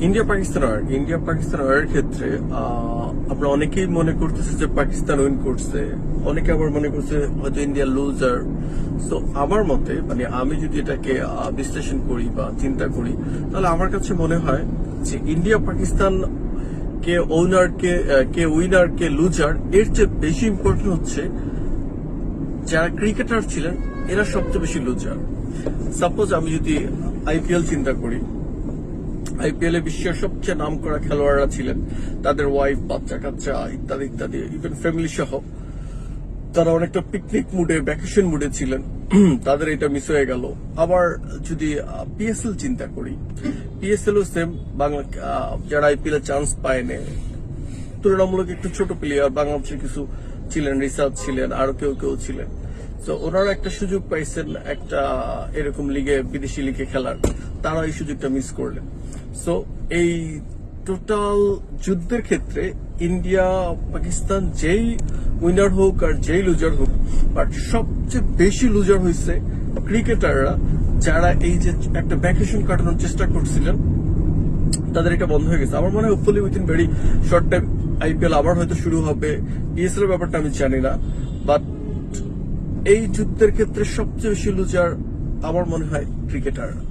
India Pakistan ওয়ারের ক্ষেত্রে আমরা অনেকেই মনে করতেছে যে পাকিস্তান উইন করছে, অনেকে আবার মনে করছে হয়তো ইন্ডিয়া লুজার। তো আমার মতে মানে আমি যদি এটাকে বিশ্লেষণ করি বা চিন্তা করি, তাহলে আমার কাছে মনে হয় যে ইন্ডিয়া পাকিস্তান কে উইনার কে লুজার এর চেয়ে বেশি ইম্পর্টেন্ট হচ্ছে যারা ক্রিকেটার ছিলেন এরা সবচেয়ে বেশি লুজার। সাপোজ আমি যদি আইপিএল চিন্তা করি, আইপিএল এ বিশ্বের সবচেয়ে নাম করা খেলোয়াড়রা ছিলেন, তাদের ওয়াইফ, বাচ্চা কাচ্চা ইত্যাদি ইত্যাদি, ইভেন ফ্যামিলি সহ তারা অনেকটা পিকনিক মুডে, ভ্যাকেশন মুডে ছিলেন, তাদের এটা মিস হয়ে গেল। আবার যদি পিএসএল চিন্তা করি, পিএসএল ও সেম, বাংলা যারা আইপিএল এ চান্স পায়নি, তুলনামূলক একটু ছোট প্লেয়ার বাংলাদেশের কিছু ছিলেন, রিসার্চ ছিলেন, আরো কেউ কেউ ছিলেন। তো ওনারা একটা সুযোগ পাইছেন একটা এরকম লিগে, বিদেশি লিগে খেলার, তারা এই সুযোগটা মিস করলেন। সো এই টোটাল যুদ্ধের ক্ষেত্রে ইন্ডিয়া পাকিস্তান যেই উইনার হোক আর যেই লুজার হোক, বাট সবচেয়ে বেশি লুজার হয়েছে ক্রিকেটাররা, যারা এই যে একটা ভ্যাকেশন কাটানোর চেষ্টা করছিলেন, তাদের এটা বন্ধ হয়ে গেছে। আমার মনে হয় hopefully within very short time IPL আবার হয়তো শুরু হবে। পিএসএল এর ব্যাপারটা আমি জানি না, বাট এই যুদ্ধের ক্ষেত্রে সবচেয়ে বেশি লুজার আমার মনে হয় ক্রিকেটাররা।